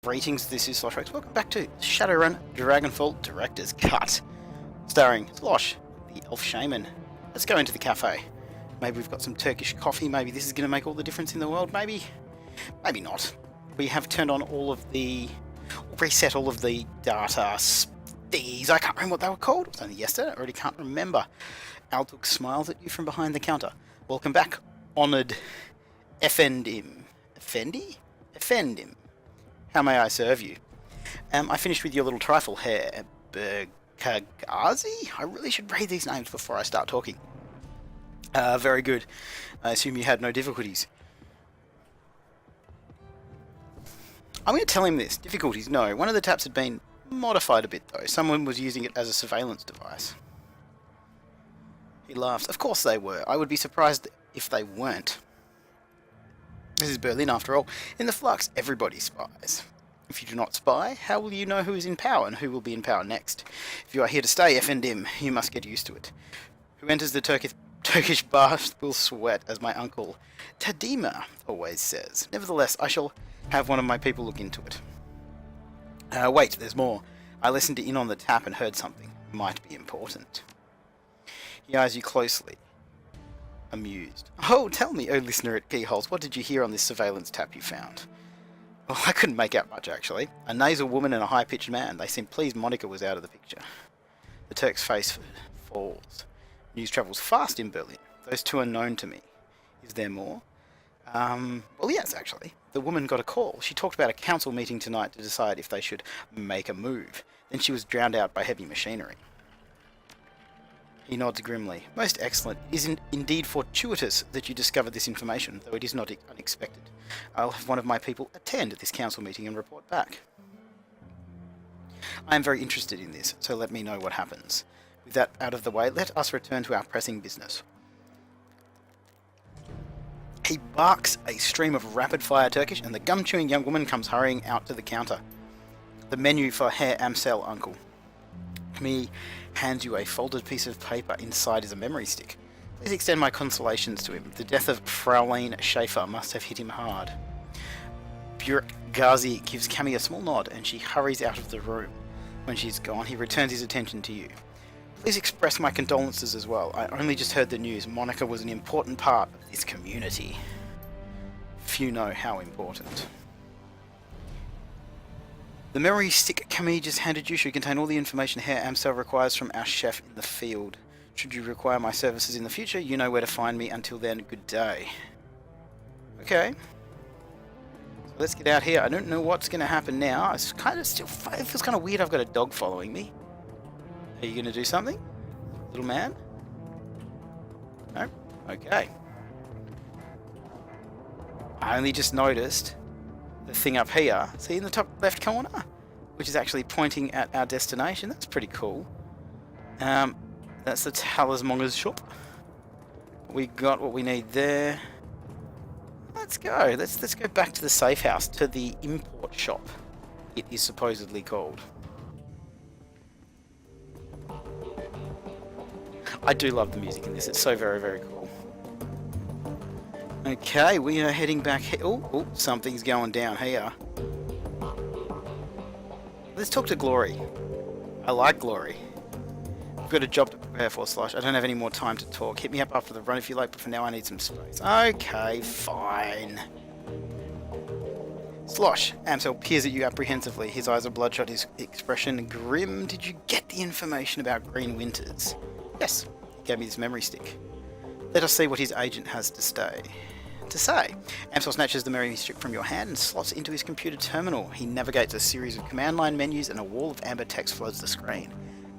Greetings, this is Slosh. Welcome back to Shadowrun Dragonfall Director's Cut, starring Slosh, the Elf Shaman. Let's go into the cafe. Maybe we've got some Turkish coffee. Maybe this is going to make all the difference in the world. Maybe not. We have turned on all of the, reset all of the data these. I can't remember what they were called. It was only yesterday. I already can't remember. Alduk smiles at you from behind the counter. Welcome back, honoured Effendim. Effendim. How may I serve you? I finished with your little trifle, Herr Berkagazi? I really should read these names before I start talking. Very good. I assume you had no difficulties. I'm going to tell him this. Difficulties? No. One of the taps had been modified a bit, though. Someone was using it as a surveillance device. He laughs. Of course they were. I would be surprised if they weren't. This is Berlin, after all. In the Flux, everybody spies. If you do not spy, how will you know who is in power and who will be in power next? If you are here to stay, Effendim, you must get used to it. Who enters the Turkish bath will sweat, as my uncle Tadima always says. Nevertheless, I shall have one of my people look into it. Wait, there's more. I listened in on the tap and heard something. Might be important. He eyes you closely. Amused. Oh, tell me, oh listener at Keyholes, what did you hear on this surveillance tap you found? Well, I couldn't make out much, actually. A nasal woman and a high-pitched man. They seemed pleased Monica was out of the picture. The Turk's face falls. News travels fast in Berlin. Those two are known to me. Is there more? Well, yes, actually. The woman got a call. She talked about a council meeting tonight to decide if they should make a move. Then she was drowned out by heavy machinery. He nods grimly. Most excellent. It is indeed fortuitous that you discovered this information, though it is not unexpected. I'll have one of my people attend this council meeting and report back. I am very interested in this, so let me know what happens. With that out of the way, let us return to our pressing business. He barks a stream of rapid-fire Turkish, and the gum-chewing young woman comes hurrying out to the counter. The menu for Herr Amsel, uncle. Me hands you a folded piece of paper. Inside is a memory stick. Please extend my consolations to him. The death of Fraulein Schaefer must have hit him hard. Ghazi gives Cammy a small nod and she hurries out of the room. When she's gone, he returns his attention to you. Please express my condolences as well. I only just heard the news. Monica was an important part of this community. Few know how important. The memory stick Camille just handed you should contain all the information Herr Amsel requires from our chef in the field. Should you require my services in the future, you know where to find me. Until then, good day. Okay. So let's get out here. I don't know what's going to happen now. It's kind of still... It feels kind of weird I've got a dog following me. Are you going to do something? Little man? No? Okay. I only just noticed the thing up here, see in the top left corner, which is actually pointing at our destination. That's pretty cool. That's the Talismonger's shop. We got what we need there. Let's go. Let's go back to the safe house, to the import shop. It is supposedly called. I do love the music in this. It's so very, very cool. Okay, we are heading back here. Oh, something's going down here. Let's talk to Glory. I like Glory. I've got a job to prepare for, Slosh. I don't have any more time to talk. Hit me up after the run if you like, but for now I need some space. Okay, fine. Slosh. Amsel peers at you apprehensively. His eyes are bloodshot, his expression grim. Did you get the information about Green Winters? Yes. He gave me this memory stick. Let us see what his agent has to say. Amsel snatches the memory stick from your hand and slots it into his computer terminal. He navigates a series of command line menus and a wall of amber text floods the screen.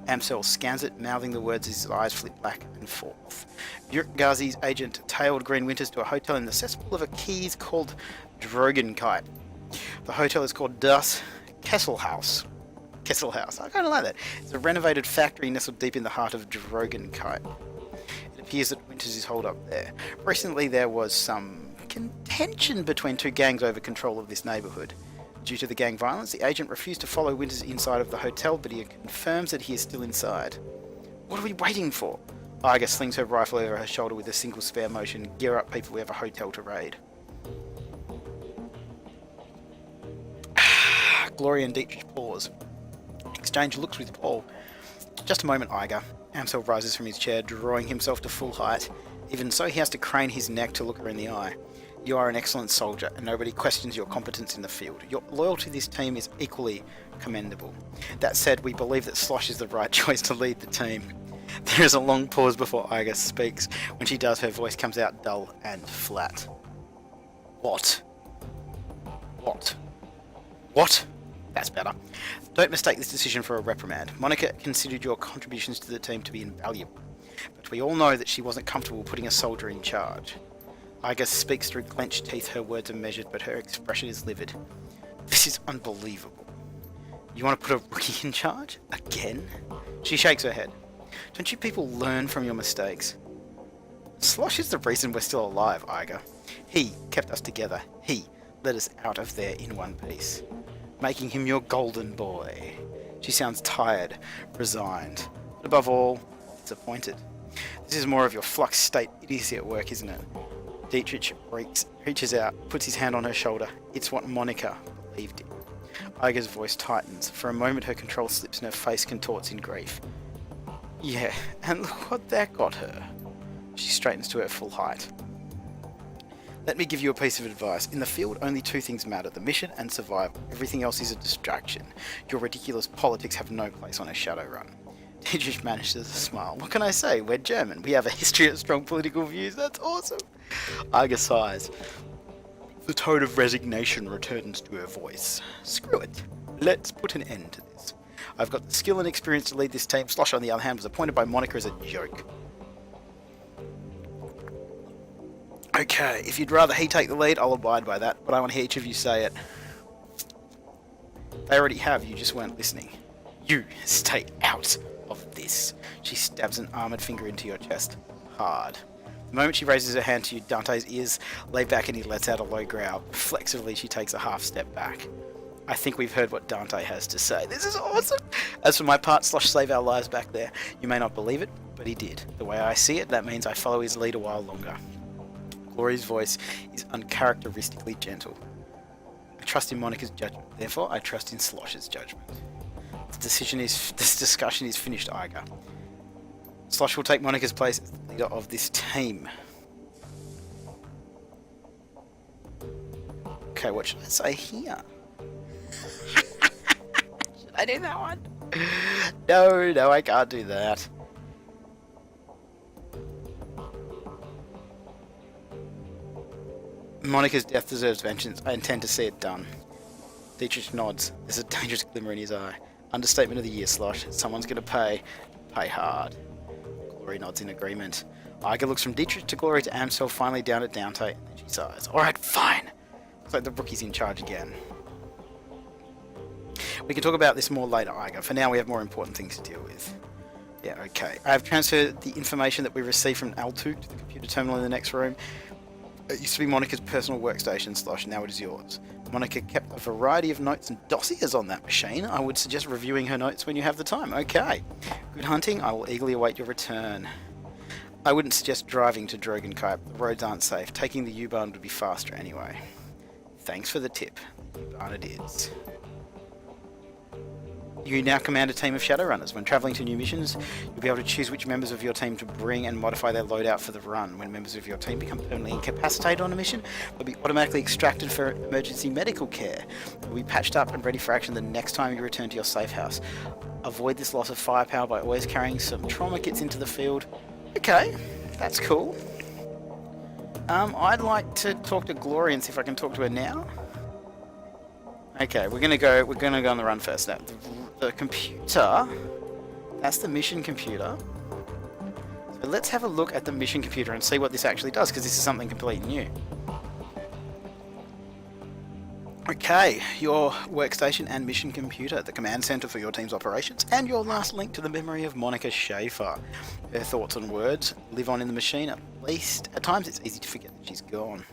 Amsel scans it, mouthing the words as his eyes flit back and forth. Ghazi's agent tailed Green Winters to a hotel in the cesspool of a keys called Drogenkite. The hotel is called Das Kesselhaus. I kind of like that. It's a renovated factory nestled deep in the heart of Drogenkite. It appears that Winters is holed up there. Recently there was some contention between two gangs over control of this neighbourhood. Due to the gang violence, the agent refused to follow Winters inside of the hotel, but he confirms that he is still inside. What are we waiting for? Iga slings her rifle over her shoulder with a single spare motion. Gear up, people, we have a hotel to raid. Gloria and Dietrich pause. Exchange looks with Paul. Just a moment, Iger. Amsel rises from his chair, drawing himself to full height. Even so, he has to crane his neck to look her in the eye. You are an excellent soldier, and nobody questions your competence in the field. Your loyalty to this team is equally commendable. That said, we believe that Slosh is the right choice to lead the team. There is a long pause before Iger speaks. When she does, her voice comes out dull and flat. What? What? What? That's better. Don't mistake this decision for a reprimand. Monica considered your contributions to the team to be invaluable, but we all know that she wasn't comfortable putting a soldier in charge. Iger speaks through clenched teeth, her words are measured, but her expression is livid. This is unbelievable. You want to put a rookie in charge? Again? She shakes her head. Don't you people learn from your mistakes? Slosh is the reason we're still alive, Iger. He kept us together. He led us out of there in one piece, making him your golden boy. She sounds tired, resigned, but above all, disappointed. This is more of your Flux State idiocy at work, isn't it? Dietrich reaches out, puts his hand on her shoulder. It's what Monica believed in. Iger's voice tightens. For a moment her control slips and her face contorts in grief. Yeah, and look what that got her. She straightens to her full height. Let me give you a piece of advice. In the field, only two things matter, the mission and survival. Everything else is a distraction. Your ridiculous politics have no place on a Shadowrun. Dietrich manages to smile. What can I say? We're German. We have a history of strong political views. That's awesome. Iger sighs. The tone of resignation returns to her voice. Screw it. Let's put an end to this. I've got the skill and experience to lead this team. Slosh, on the other hand, was appointed by Monica as a joke. Okay, if you'd rather he take the lead, I'll abide by that, but I want to hear each of you say it. They already have, you just weren't listening. You stay out of this. She stabs an armoured finger into your chest. Hard. The moment she raises her hand to you, Dante's ears lay back and he lets out a low growl. Reflexively, she takes a half step back. I think we've heard what Dante has to say. This is awesome! As for my part, Slosh saved our lives back there. You may not believe it, but he did. The way I see it, that means I follow his lead a while longer. Gloria's voice is uncharacteristically gentle. I trust in Monica's judgment, therefore I trust in Slosh's judgment. This discussion is finished, Iger. Slosh will take Monica's place as the leader of this team. Okay, what should I say here? Should I do that one? No, I can't do that. Monica's death deserves vengeance. I intend to see it done. Dietrich nods. There's a dangerous glimmer in his eye. Understatement of the year, Slosh. Someone's going to pay. Pay hard. Gloria nods in agreement. Iger looks from Dietrich to Gloria to Amsel, finally down at Dante, and then she sighs. Alright, fine. Looks like the rookie's in charge again. We can talk about this more later, Iger. For now, we have more important things to deal with. Yeah, okay. I have transferred the information that we received from L2 to the computer terminal in the next room. It used to be Monica's personal workstation, Slosh, now it is yours. Monica kept a variety of notes and dossiers on that machine. I would suggest reviewing her notes when you have the time. Okay. Good hunting. I will eagerly await your return. I wouldn't suggest driving to Dragonfall. The roads aren't safe. Taking the U-Bahn would be faster anyway. Thanks for the tip. U-Bahn it is. You now command a team of Shadowrunners. When travelling to new missions, you'll be able to choose which members of your team to bring and modify their loadout for the run. When members of your team become permanently incapacitated on a mission, they'll be automatically extracted for emergency medical care. They'll be patched up and ready for action the next time you return to your safe house. Avoid this loss of firepower by always carrying some trauma kits into the field. Okay, that's cool. I'd like to talk to Gloria and see if I can talk to her now. Okay, we're gonna go on the run first now. The computer, that's the mission computer. So let's have a look at the mission computer and see what this actually does, because this is something completely new. Okay, your workstation and mission computer, the command center for your team's operations, and your last link to the memory of Monica Schaefer. Her thoughts and words live on in the machine, at least. At times it's easy to forget that she's gone.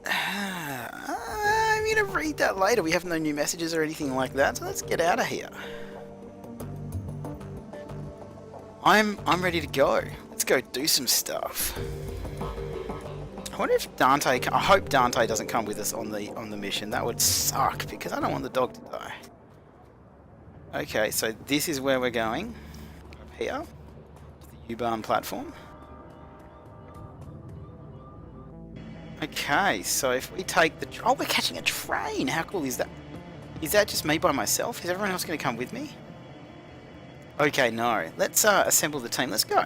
I'm going to read that later. We have no new messages or anything like that, so let's get out of here. I'm ready to go. Let's go do some stuff. I wonder if Dante... I hope Dante doesn't come with us on the mission. That would suck, because I don't want the dog to die. Okay, so this is where we're going. Up here. To the U-Bahn platform. Okay, so if we take the... Oh, we're catching a train! How cool is that? Is that just me by myself? Is everyone else going to come with me? Okay, no. Let's assemble the team. Let's go.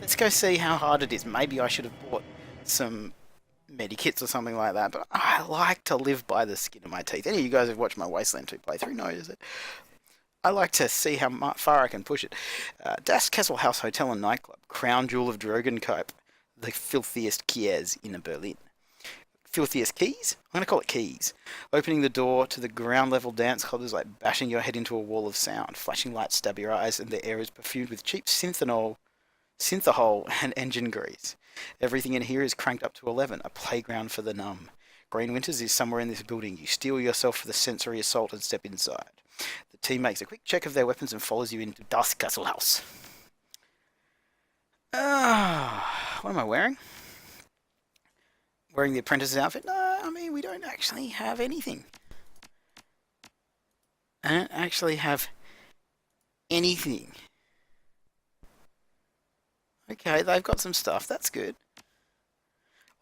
Let's go see how hard it is. Maybe I should have bought some medikits or something like that, but I like to live by the skin of my teeth. Any of you guys who've watched my Wasteland 2 playthrough knows that I like to see how far I can push it. Das Kessel House Hotel and Nightclub, crown jewel of Dragonfall, the filthiest Kies in Berlin. Filthiest keys? I'm going to call it keys. Opening the door to the ground level dance club is like bashing your head into a wall of sound. Flashing lights stab your eyes and the air is perfumed with cheap synthahol and engine grease. Everything in here is cranked up to 11, a playground for the numb. Green Winters is somewhere in this building. You steel yourself for the sensory assault and step inside. The team makes a quick check of their weapons and follows you into Das Castle House. What am I wearing? Wearing the apprentice's outfit? No, I mean, we don't actually have anything. I don't actually have anything. Okay, they've got some stuff. That's good.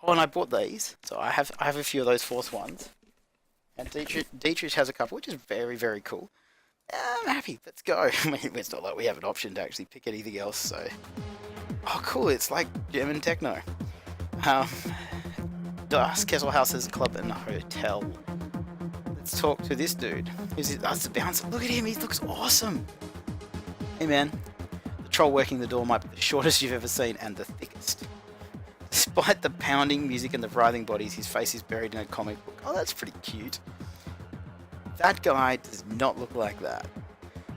Oh, and I bought these, so I have a few of those fourth ones. And Dietrich has a couple, which is very, very cool. I'm happy. Let's go. I mean, it's not like we have an option to actually pick anything else, so... Oh, cool. It's like German techno. Das Kessel House is a club and a hotel. Let's talk to this dude. That's the bouncer. Look at him. He looks awesome. Hey, man. The troll working the door might be the shortest you've ever seen and the thickest. Despite the pounding music and the writhing bodies, his face is buried in a comic book. Oh, that's pretty cute. That guy does not look like that.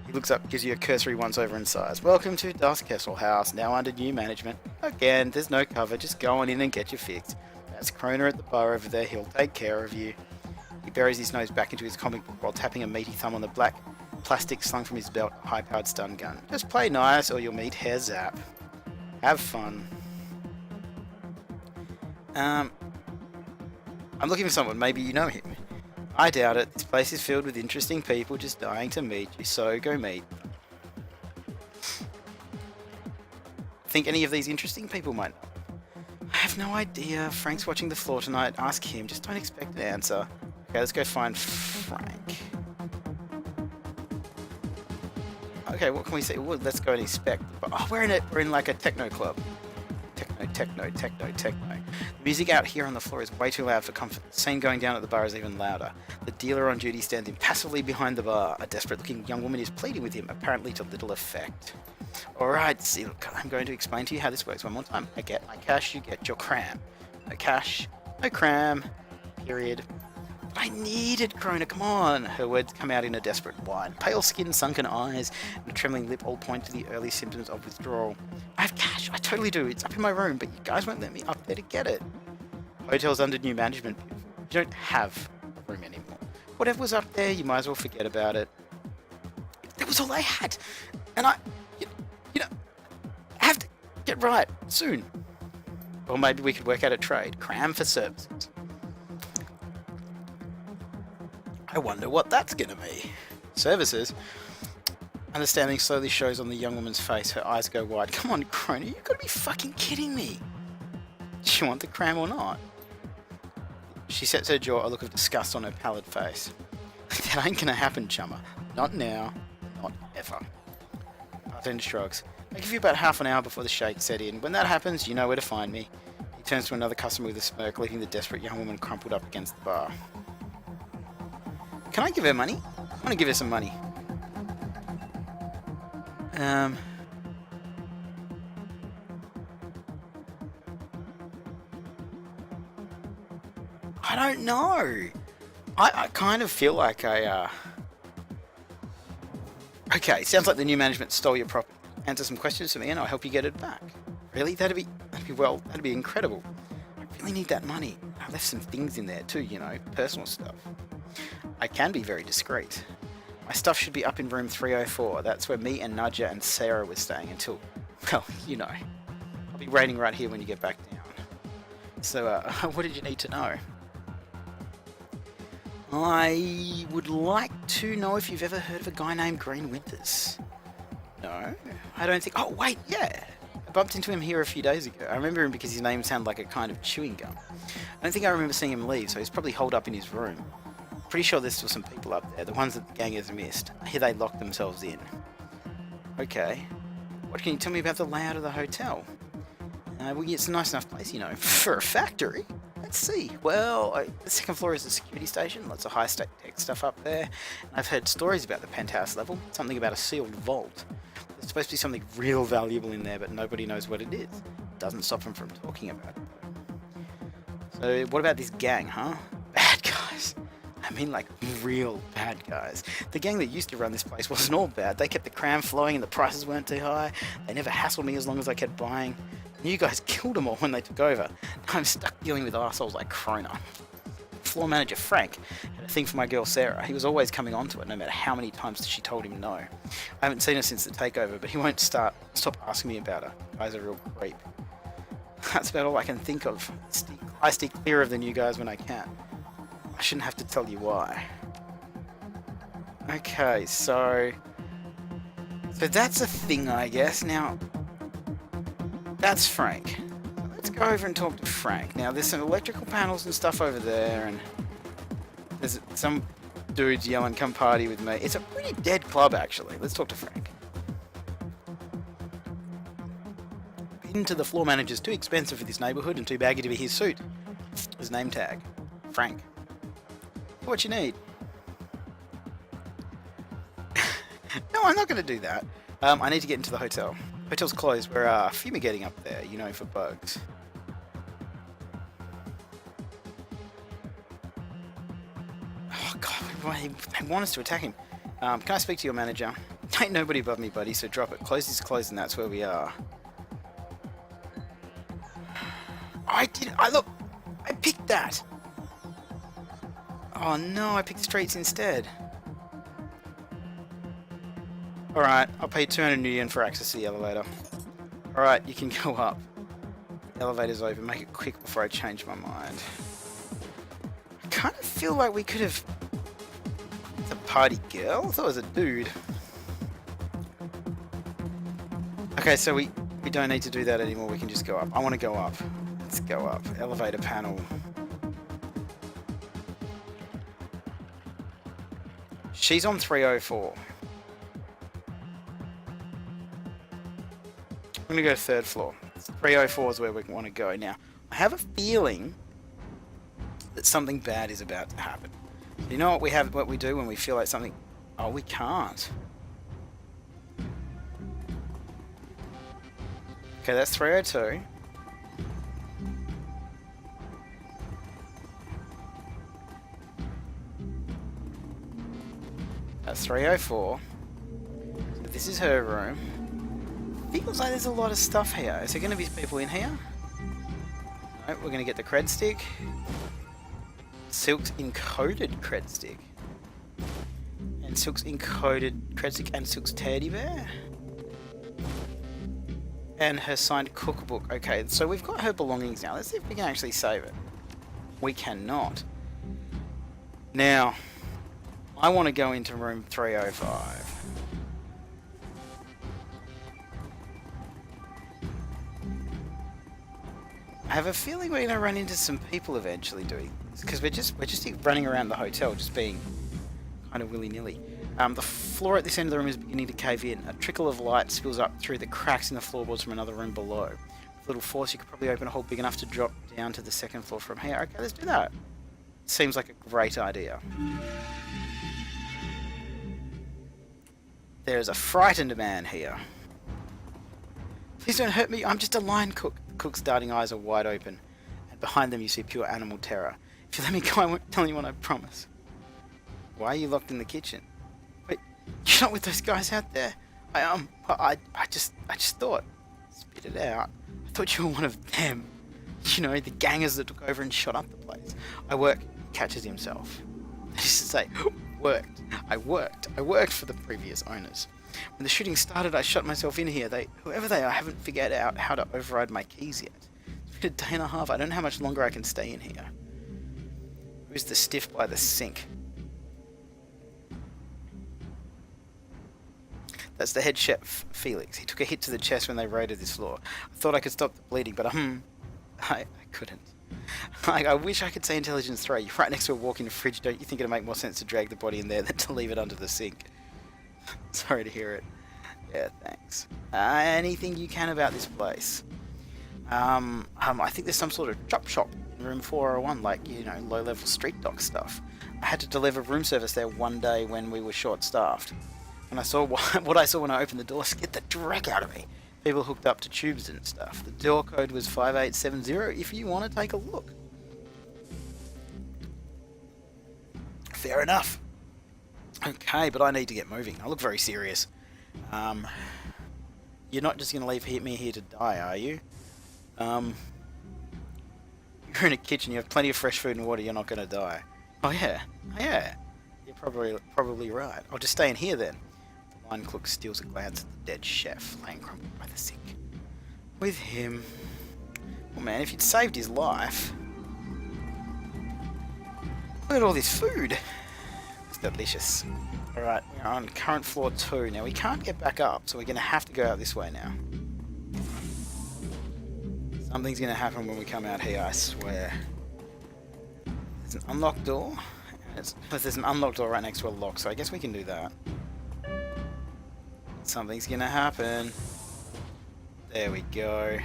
He looks up, gives you a cursory once-over in size. Welcome to Das Kessel House, now under new management. Again, there's no cover, just go on in and get your fix. That's Kroner at the bar over there, he'll take care of you. He buries his nose back into his comic book while tapping a meaty thumb on the black plastic slung from his belt, high-powered stun gun. Just play nice or you'll meet Herr Zapp. Have fun. I'm looking for someone, maybe you know him. I doubt it. This place is filled with interesting people just dying to meet you, so go meet them. Think any of these interesting people might know? I have no idea. Frank's watching the floor tonight. Ask him. Just don't expect an answer. Okay, let's go find Frank. Okay, what can we see? Well, let's go and inspect. Oh, we're in like a techno club. Techno. The music out here on the floor is way too loud for comfort. The scene going down at the bar is even louder. The dealer on duty stands impassively behind the bar. A desperate-looking young woman is pleading with him, apparently to little effect. Alright, see, look, I'm going to explain to you how this works one more time. I get my cash, you get your cram. No cash, no cram. Period. But I needed Krona, come on. Her words come out in a desperate whine. Pale skin, sunken eyes, and a trembling lip all point to the early symptoms of withdrawal. I have cash, I totally do. It's up in my room, but you guys won't let me up there to get it. Hotel's under new management. You don't have a room anymore. Whatever was up there, you might as well forget about it. That was all I had. And I have to get right soon. Or maybe we could work out a trade. Cram for services. I wonder what that's gonna be. Services? Understanding slowly shows on the young woman's face. Her eyes go wide. Come on, Krona, you've got to be fucking kidding me. Do you want the cram or not? She sets her jaw, a look of disgust on her pallid face. That ain't gonna happen, chummer. Not now. Not ever. Bartender shrugs. I give you about half an hour before the shake set in. When that happens, you know where to find me. He turns to another customer with a smirk, leaving the desperate young woman crumpled up against the bar. Can I give her money? I want to give her some money. I don't know. I kind of feel like Okay, sounds like the new management stole your property. Answer some questions for me and I'll help you get it back. Really? That'd be incredible. I really need that money. I left some things in there too, you know, personal stuff. I can be very discreet. My stuff should be up in room 304. That's where me and Nadja and Sarah were staying until, well, you know. I'll be waiting right here when you get back down. So, what did you need to know? I would like to know if you've ever heard of a guy named Green Winters. No, I don't think... Oh, wait, yeah. I bumped into him here a few days ago. I remember him because his name sounded like a kind of chewing gum. I don't think I remember seeing him leave, so he's probably holed up in his room. Pretty sure there's still some people up there, the ones that the gang has missed. I hear they locked themselves in. Okay. What can you tell me about the layout of the hotel? Well, it's a nice enough place, you know, for a factory. Let's see. Well, the second floor is the security station. Lots of high-tech stuff up there. And I've heard stories about the penthouse level. Something about a sealed vault. There's supposed to be something real valuable in there, but nobody knows what it is. Doesn't stop them from talking about it, though. So, what about this gang, huh? Bad guys. I mean, like, real bad guys. The gang that used to run this place wasn't all bad. They kept the cram flowing and the prices weren't too high. They never hassled me as long as I kept buying. And you guys killed them all when they took over. I'm stuck dealing with assholes like Krona. Floor manager Frank had a thing for my girl Sarah. He was always coming onto it, no matter how many times she told him no. I haven't seen her since the takeover, but he won't stop asking me about her. Guy's a real creep. That's about all I can think of. I stick clear of the new guys when I can. I shouldn't have to tell you why. Okay, so that's a thing, I guess. Now, that's Frank. Let's go over and talk to Frank. Now, there's some electrical panels and stuff over there, and there's some dudes yelling, "Come party with me." It's a pretty dead club, actually. Let's talk to Frank. Been to the floor manager's too expensive for this neighborhood and too baggy to be his suit. His name tag, Frank. What you need? No, I'm not going to do that. I need to get into the hotel. Hotel's closed. We're fumigating up there, you know, for bugs. Oh God, they want us to attack him. Can I speak to your manager? Ain't nobody above me, buddy, so drop it. Close is closed, and that's where we are. I picked that. Oh no, I picked streets instead. Alright, I'll pay 200 New Yen for access to the elevator. Alright, you can go up. The elevator's open, make it quick before I change my mind. I kind of feel like we could have... It's a party girl? I thought it was a dude. Okay, so we don't need to do that anymore, we can just go up. I want to go up. Let's go up. Elevator panel. She's on 304. I'm going to go third floor. 304 is where we want to go now. I have a feeling that something bad is about to happen. You know what we do when we feel like something... Oh, we can't. Okay, that's 302. That's 304. So this is her room. Feels like there's a lot of stuff here. Is there going to be people in here? No, we're going to get the cred stick. Silk's encoded cred stick. And Silk's encoded cred stick and Silk's teddy bear. And her signed cookbook. Okay, so we've got her belongings now. Let's see if we can actually save it. We cannot. Now... I want to go into room 305. I have a feeling we're going to run into some people eventually doing this, because we're just running around the hotel, just being kind of willy-nilly. The floor at this end of the room is beginning to cave in. A trickle of light spills up through the cracks in the floorboards from another room below. With a little force, you could probably open a hole big enough to drop down to the second floor from here. Okay, let's do that. Seems like a great idea. There's a frightened man here. Please don't hurt me, I'm just a line cook. The cook's darting eyes are wide open, and behind them you see pure animal terror. If you let me go, I won't tell anyone, I promise. Why are you locked in the kitchen? Wait, you're not with those guys out there? I just thought. Spit it out. I thought you were one of them. You know, the gangers that took over and shot up the place. I work, he catches himself. That is to say, worked. I worked for the previous owners. When the shooting started, I shut myself in here. Whoever they are, haven't figured out how to override my keys yet. It's A day and a half. I don't know how much longer I can stay in here. Who's the stiff by the sink? That's the head chef, Felix. He took a hit to the chest when they raided this floor. I thought I could stop the bleeding, but I couldn't. I wish I could say intelligence 3. You're right next to a walk-in fridge. Don't you think it'd make more sense to drag the body in there than to leave it under the sink? Sorry to hear it. Yeah, thanks. Anything you can about this place? I think there's some sort of chop shop in room 401, like, you know, low-level street dock stuff. I had to deliver room service there one day when we were short-staffed. And I saw what I saw when I opened the door scared the dreck out of me. People hooked up to tubes and stuff. The door code was 5870 if you want to take a look. Fair enough. Okay, but I need to get moving. I look very serious. You're not just going to leave me here to die, are you? You're in a kitchen, you have plenty of fresh food and water, you're not going to die. Oh yeah, you're probably right. I'll just stay in here then. The line cook steals a glance at the dead chef, laying crumpled by the sink. With him... Well man, if you'd saved his life... Look at all this food! It's delicious. Alright, we're on current floor 2. Now we can't get back up, so we're going to have to go out this way now. Something's going to happen when we come out here, I swear. There's an unlocked door. There's an unlocked door right next to a lock, so I guess we can do that. Something's going to happen. There we go.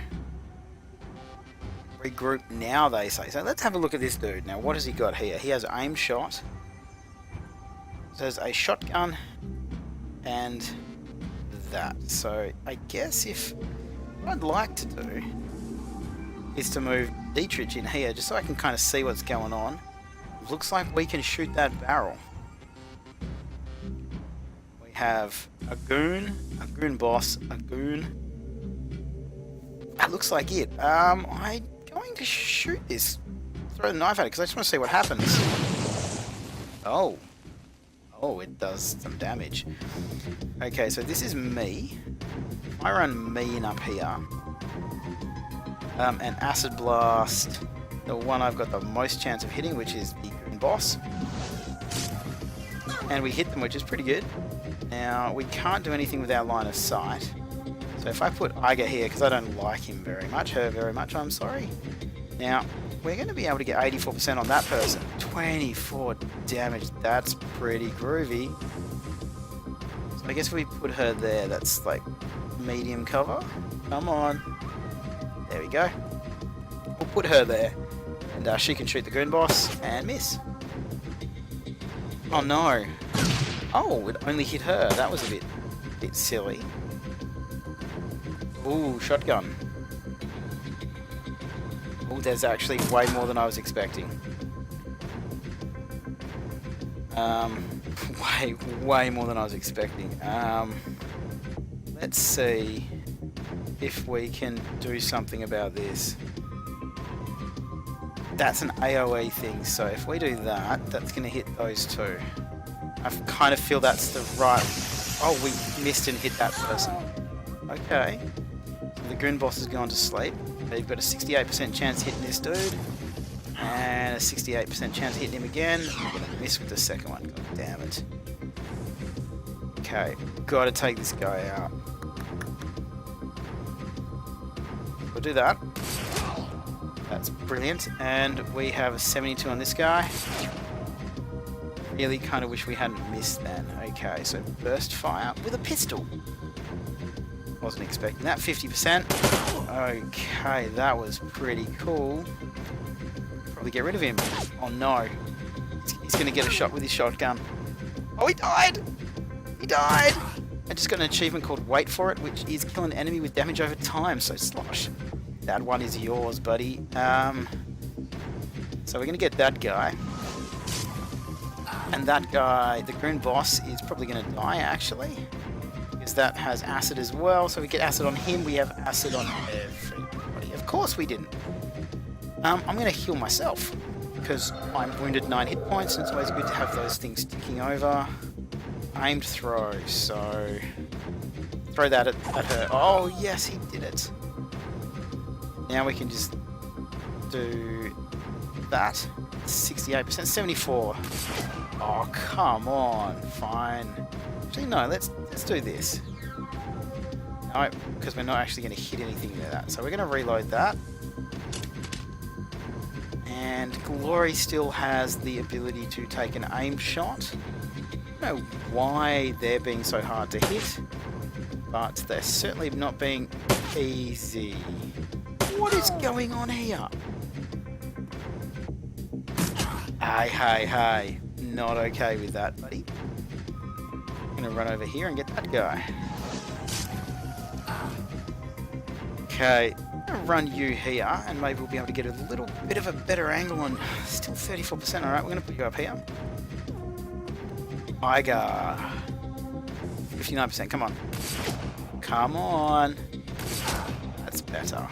Regroup now, they say. So let's have a look at this dude. Now, what has he got here? He has aim shot. There's a shotgun. And that. So I guess what I'd like to do is to move Dietrich in here, just so I can kind of see what's going on. Looks like we can shoot that barrel. We have a goon boss, a goon. That looks like it. I'm going to shoot this. Throw the knife at it, because I just want to see what happens. Oh, it does some damage. Okay, so this is me. I run me in up here. An acid blast, the one I've got the most chance of hitting, which is the goon boss. And we hit them, which is pretty good. Now, we can't do anything with our line of sight. So if I put Iger here, because I don't like him very much, her very much, I'm sorry. Now, we're going to be able to get 84% on that person. 24 damage, that's pretty groovy. So I guess if we put her there, that's like medium cover. Come on. There we go. We'll put her there, and she can shoot the goon boss and miss. Oh no! Oh, it only hit her. That was a bit silly. Ooh, shotgun. Ooh, there's actually way more than I was expecting. Way more than I was expecting. Let's see if we can do something about this. That's an AoE thing, so if we do that, that's going to hit those two. I kind of feel that's the right... Oh, we missed and hit that person. Okay. So the goon boss has gone to sleep. They've got a 68% chance hitting this dude. And a 68% chance hitting him again. I'm going to miss with the second one. God damn it. Okay, got to take this guy out. We'll do that. That's brilliant. And we have a 72 on this guy. Really kind of wish we hadn't missed then. Okay, so burst fire with a pistol. Wasn't expecting that. 50%. Okay, that was pretty cool. Probably get rid of him. Oh no. He's going to get a shot with his shotgun. Oh, he died! He died! I just got an achievement called Wait For It, which is kill an enemy with damage over time, so Slosh. That one is yours, buddy. So we're going to get that guy. And that guy, the goon boss, is probably going to die, actually. Because that has acid as well, so we get acid on him, we have acid on everybody. Of course we didn't. I'm going to heal myself, because I'm wounded 9 hit points, and it's always good to have those things ticking over. Aimed throw, so... Throw that at her. Oh, yes, he did it. Now we can just do that. 68%, 74. Oh, come on. Fine. Actually, no, let's do this. No, because we're not actually going to hit anything with that. So we're going to reload that. And Glory still has the ability to take an aim shot. I don't know why they're being so hard to hit, but they're certainly not being easy. What is going on here? Hey. Not okay with that, buddy. I'm going to run over here and get that guy. Okay, I'm going to run you here, and maybe we'll be able to get a little bit of a better angle on... Still 34%, alright, we're going to put you up here. Iga. 59%, come on. Come on. That's better.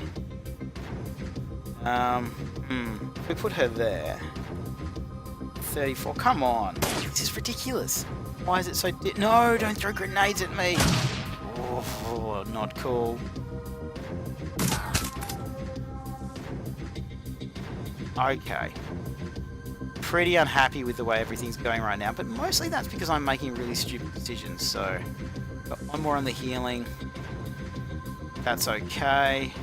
If we put her there... 34, come on. This is ridiculous. Why is it so... No, don't throw grenades at me. Oh, not cool. Okay. Pretty unhappy with the way everything's going right now, but mostly that's because I'm making really stupid decisions, so... Got one more on the healing. That's okay.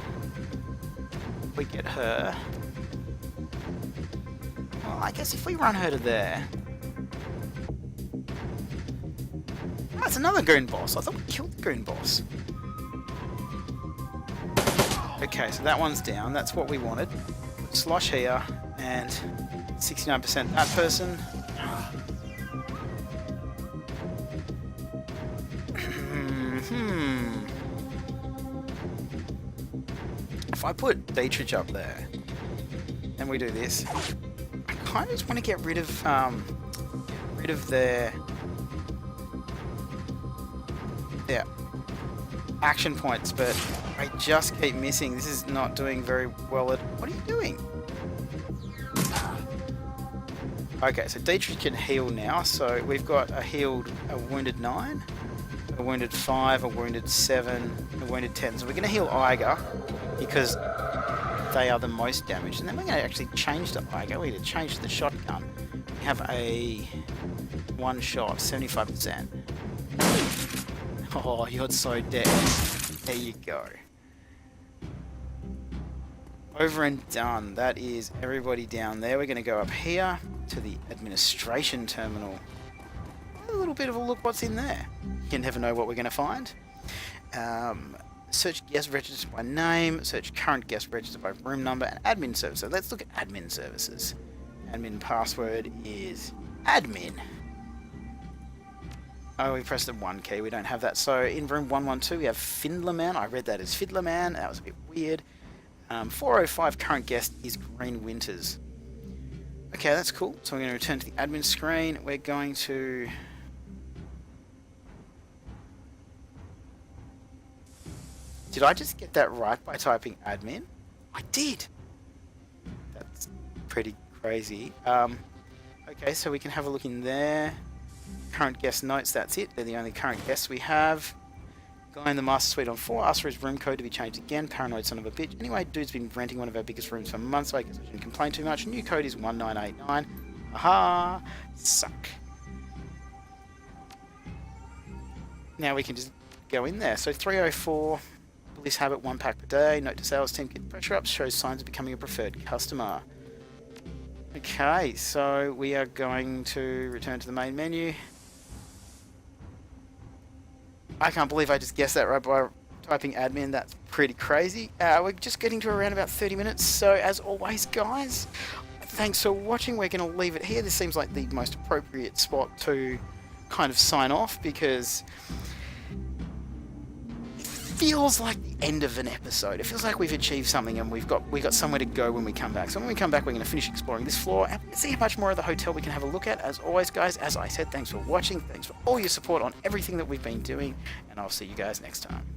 We get her. Well, I guess if we run her to there... Oh, that's another goon boss. I thought we killed the goon boss. Okay, so that one's down. That's what we wanted. Slosh here, and 69% that person. If I put Dietrich up there, and we do this, I kind of just want to get rid of their action points, but I just keep missing. This is not doing very well at... What are you doing? Okay, so Dietrich can heal now, so we've got a wounded 9, a wounded 5, a wounded 7, a wounded 10. So we're going to heal Iga, because they are the most damaged. And then we're going to actually change to Iga. We're going to change to the shotgun. We have a one shot, 75%. Oh, you're so dead. There you go. Over and done. That is everybody down there. We're going to go up here to the administration terminal. A little bit of a look what's in there. You never know what we're going to find. Search guest registered by name, search current guest registered by room number, and admin service. So let's look at admin services. Admin password is admin. Oh, we pressed the 1 key. We don't have that. So in room 112, we have Findlerman. I read that as Fiddlerman. That was a bit weird. 405 current guest is Green Winters. Okay, that's cool. So we're going to return to the admin screen. We're going to... Did I just get that right by typing admin? I did! That's pretty crazy. Okay, so we can have a look in there. Current guest notes, that's it. They're the only current guests we have. Guy in the master suite on 4 asks for his room code to be changed again. Paranoid son of a bitch. Anyway, dude's been renting one of our biggest rooms for months, so I guess I shouldn't complain too much. New code is 1989. Aha! Suck. Now we can just go in there. So 304, Bliss Habit 1 pack per day. Note to sales team, get pressure up, shows signs of becoming a preferred customer. Okay, so we are going to return to the main menu. I can't believe I just guessed that right by typing admin. That's pretty crazy. We're just getting to around about 30 minutes. So as always, guys, thanks for watching. We're going to leave it here. This seems like the most appropriate spot to kind of sign off, because it feels like the end of an episode. It feels like we've achieved something and we've got somewhere to go when we come back. So when we come back, we're going to finish exploring this floor and see how much more of the hotel we can have a look at. As always, guys, as I said, thanks for watching. Thanks for all your support on everything that we've been doing, and I'll see you guys next time.